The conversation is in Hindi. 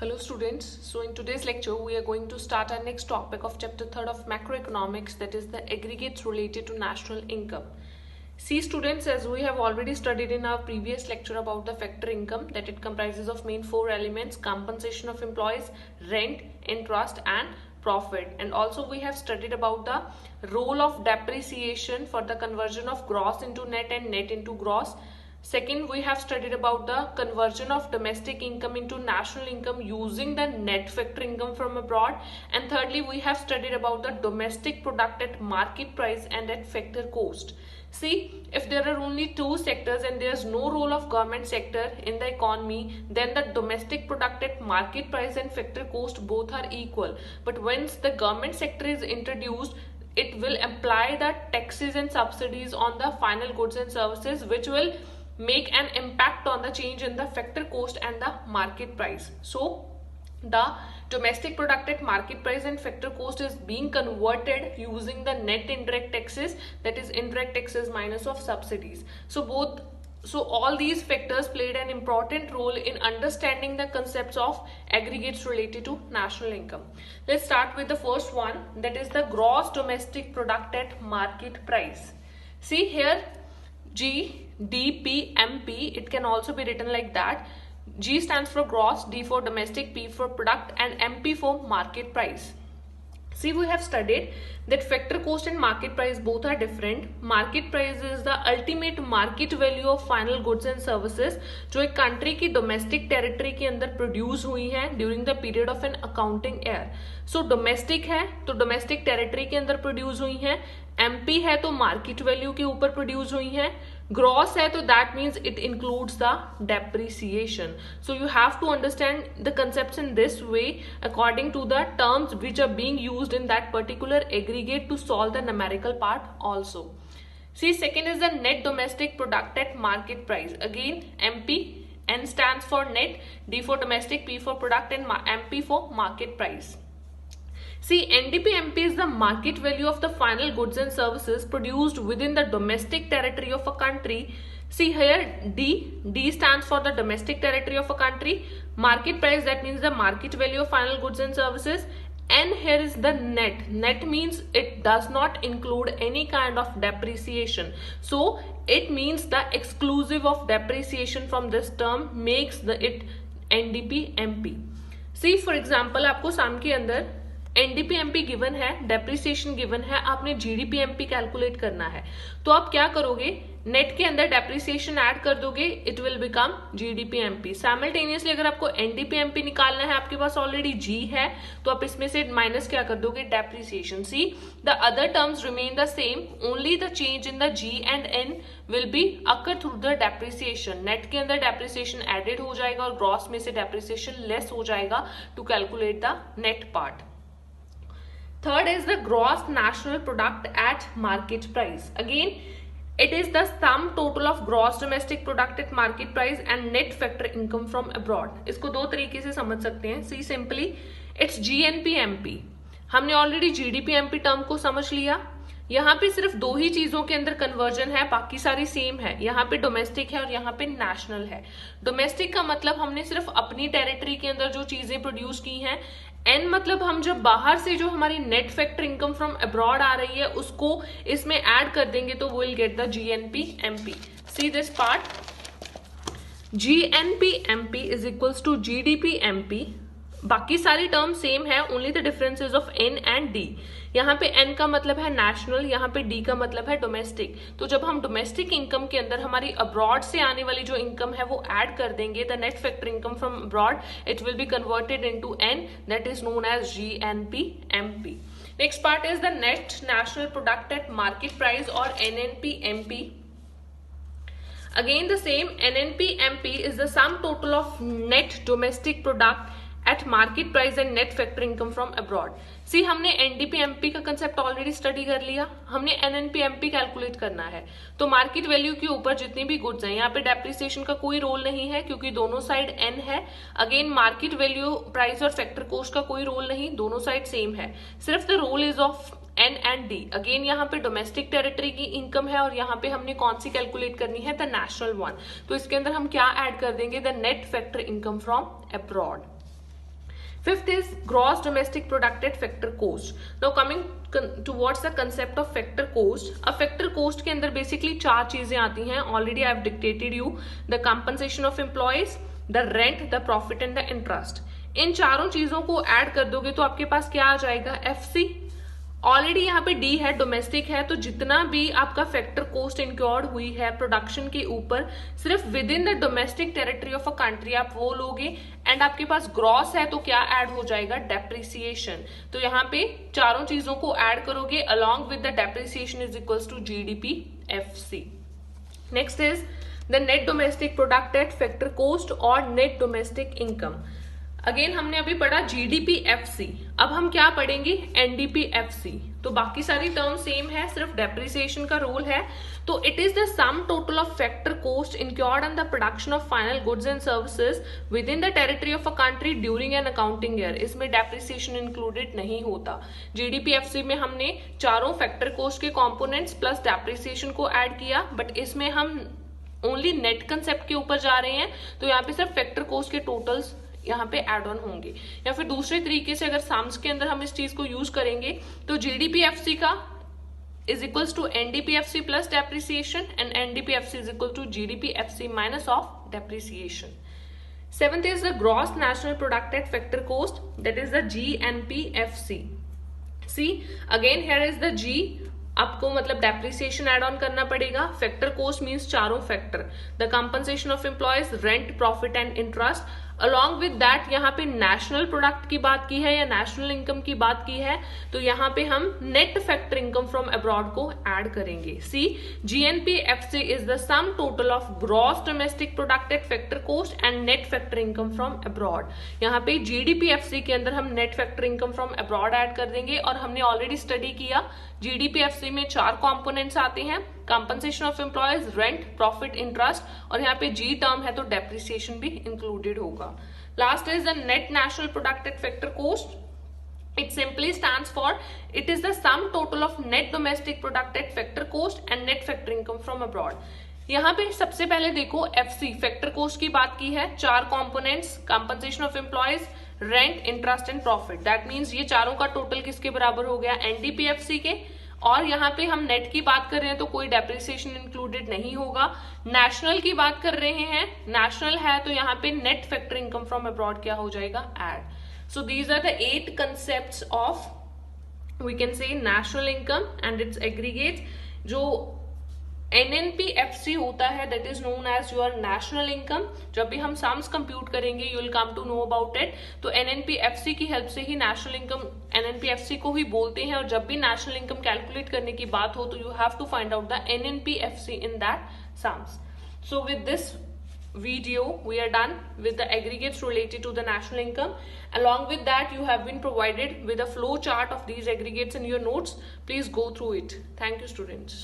Hello students, so in today's lecture we are going to start our next topic of chapter 3rd of macroeconomics, that is the aggregates related to national income. See students, as we have already studied in our previous lecture about the factor income, that it comprises of main 4 elements: compensation of employees, rent, interest and profit. And also we have studied about the role of depreciation for the conversion of gross into net and net into gross. Second, we have studied about the conversion of domestic income into national income using the net factor income from abroad. And thirdly, we have studied about the domestic product at market price and at factor cost. See, if there are only two sectors and there's no role of government sector in the economy, then the domestic product at market price and factor cost both are equal. But once the government sector is introduced, it will apply the taxes and subsidies on the final goods and services, which will make an impact on the change in the factor cost and the market price. So the domestic product at market price and factor cost is being converted using the net indirect taxes, that is indirect taxes minus of subsidies. So all these factors played an important role in understanding the concepts of aggregates related to national income. Let's start with the first one, that is the gross domestic product at market price. See here, GDPMP, it can also be written like that. G stands for gross, D for domestic, P for product and MP for market price. See, we have studied that factor cost and market price both are different. Market price is the ultimate market value of final goods and services जो एक कंट्री की डोमेस्टिक टेरिटरी के अंदर प्रोड्यूस हुई है during the period of N accounting year. So domestic है तो डोमेस्टिक टेरिटरी के अंदर प्रोड्यूस हुई है. एमपी है तो मार्केट वैल्यू के ऊपर प्रोड्यूस हुई है. ग्रॉस है तो that means it includes the depreciation. So you have to understand the concepts in this way according to the terms which are being used in that particular aggregate to solve the numerical part also. See, second is the net domestic product at market price. Again, MP, N stands for net, D for domestic, P for product and MP for market price. See, NDP-MP is the market value of the final goods and services produced within the domestic territory of a country. See here, D stands for the domestic territory of a country. Market price, that means the market value of final goods and services. And here is the net. Net means it does not include any kind of depreciation. So it means the exclusive of depreciation from this term makes it NDP-MP. See, for example, आपको सम के अंदर NDP-MP गिवन है, डेप्रिसिएशन गिवन है, आपने GDP-MP कैलकुलेट करना है. तो आप क्या करोगे, नेट के अंदर डेप्रिसिएशन ऐड कर दोगे, it will become GDP-MP. Simultaneously अगर आपको NDP-MP निकालना है, आपके पास ऑलरेडी G है, तो आप इसमें से माइनस क्या कर दोगे, depreciation. See, the other terms remain the same, only the change in the G and N will be occur through the depreciation. Net के अंदर डेप्रिसिएशन एडेड हो जाएगा और ग्रॉस में से डेप्रिसिएशन लेस हो जाएगा to calculate the net part. Third is the gross national product at market price. Again, it is the sum total of gross domestic product at market price and net factor income from abroad. इसको दो तरीके से समझ सकते हैं. See, simply it's GNP-MP. हमने ऑलरेडी GDP-MP टर्म को समझ लिया. यहाँ पे सिर्फ दो ही चीजों के अंदर कन्वर्जन है, बाकी सारी सेम है. यहाँ पे डोमेस्टिक है और यहाँ पे नेशनल है. डोमेस्टिक का मतलब हमने सिर्फ अपनी टेरिटरी के अंदर जो चीजें प्रोड्यूस की हैं. एन मतलब हम जब बाहर से जो हमारी net factor income from abroad आ रही है उसको इसमें ऐड कर देंगे तो will get the GNP-MP. See this part, GNP-MP is equals to GDP-MP. बाकी सारी टर्म सेम है, only the differences of N and D. यहाँ पे N का मतलब है नेशनल, यहाँ पे D का मतलब है डोमेस्टिक. तो जब हम डोमेस्टिक इनकम के अंदर हमारी अब्रॉड से आने वाली जो इनकम है वो ऐड कर देंगे, the net factor income from abroad, it will be converted into N, that is known as GNP-MP. Next part is the net national product at market price और NNP-MP. Again the same, NNP-MP is the sum total of net domestic product at market price and net factor income from abroad. सी, हमने NDP-MP का कंसेप्ट ऑलरेडी स्टडी कर लिया. हमने NNP-MP कैलकुलेट करना है. तो मार्केट वैल्यू के ऊपर जितनी भी गुड्स हैं, यहाँ पे डेप्रिसिएशन का कोई रोल नहीं है क्योंकि दोनों साइड N है. अगेन मार्केट वैल्यू, प्राइस और फैक्टर कॉस्ट का कोई रोल नहीं, दोनों साइड सेम है. सिर्फ the role is of N and D. Again यहाँ पे डोमेस्टिक टेरिटरी की इनकम है और यहाँ पे हमने कौन सी कैलकुलेट करनी है, द नेशनल वन. तो इसके अंदर हम क्या ऐड कर देंगे, the net factor income from abroad. Fifth is gross domestic product at factor cost. Now coming towards the concept of factor cost. अब factor cost के अंदर basically चार चीजें आती हैं. Already I have dictated you the compensation of employees, the rent, the profit and the interest. इन चारों चीजों को ऐड कर दोगे तो आपके पास क्या आ जाएगा, FC. ऑलरेडी यहाँ पे डी है, डोमेस्टिक है, तो जितना भी आपका फैक्टर कोस्ट इंक्योर्ड हुई है प्रोडक्शन के ऊपर सिर्फ with in the domestic territory of a country आप वो लोगे. एंड आपके पास ग्रॉस है तो क्या ऐड हो जाएगा, डेप्रिसिएशन. तो यहाँ पे चारों चीजों को ऐड करोगे along with the depreciation is equals to GDP FC. Next is the net domestic product at factor cost और नेट डोमेस्टिक इनकम. अगेन हमने अभी पढ़ा GDP FC, अब हम क्या पढ़ेंगे, NDP FC. तो बाकी सारी टर्म सेम है, सिर्फ डेप्रिसिएशन का रोल है. तो it is the sum total of factor cost incurred on the production of final goods and services within the territory of a country during an accounting year. इसमें डेप्रिसिएशन इंक्लूडेड नहीं होता. GDP FC में हमने चारों फैक्टर कोस्ट के कॉम्पोनेंट्स प्लस डेप्रिसिएशन को ऐड किया, बट इसमें हम ओनली नेट कंसेप्ट के ऊपर जा रहे हैं. तो यहाँ पे सिर्फ फैक्टर कोस्ट के टोटल्स यहाँ पे एड ऑन होंगे. या फिर दूसरे तरीके से अगर साम्स के अंदर हम इस चीज को यूज करेंगे तो GDP FC का is equals to NDP FC plus depreciation and NDP FC is equal to GDP FC minus of depreciation. Seventh is the gross national product at factor cost, that is the GNP FC. See again here is the G, आपको मतलब डेप्रिसिएशन एड ऑन करना पड़ेगा. फैक्टर कोस्ट मींस चारों factor, the compensation of employees, rent, profit and interest. Along with that यहाँ पे नेशनल प्रोडक्ट की बात की है या नेशनल इनकम की बात की है, तो यहाँ पे हम net factor income from abroad को ऐड करेंगे. सी GNP FC is the sum total of gross domestic product at factor coast and net factor income from abroad. यहाँ पे GDP FC के अंदर हम net factor income from abroad add कर देंगे. और हमने ऑलरेडी स्टडी किया GDP FC में चार कॉम्पोनेंट्स आते हैं, compensation of employees, rent, profit, interest, और यहाँ पे G टर्म है तो डेप्रिसिएशन भी इंक्लूडेड होगा. Last is the net national product at factor coast. It simply stands for it is the sum total of net domestic product at factor cost and net factor income from abroad. यहाँ पे सबसे पहले देखो FC फैक्टर कोस्ट की बात की है, चार components, compensation of employees, rent, interest and profit. That means ये चारों का टोटल किसके बराबर हो गया, NDP FC के. और यहाँ पे हम नेट की बात कर रहे हैं तो कोई डेप्रिसिएशन इंक्लूडेड नहीं होगा. नेशनल की बात कर रहे हैं, नेशनल है तो यहाँ पे net factor income from abroad क्या हो जाएगा, add. So these are the 8 concepts of, we can say, national income and its aggregates. जो NNP FC होता है that is known as your national income. जब भी हम sums compute करेंगे you will come to know about it. तो NNP FC की हेल्प से ही national income NNP FC को ही बोलते हैं. और जब भी national income calculate करने की बात हो तो you have to find out the NNP FC in that sums. So with this video we are done with the aggregates related to the national income. Along with that you have been provided with a flow chart of these aggregates in your notes. Please go through it. Thank you students.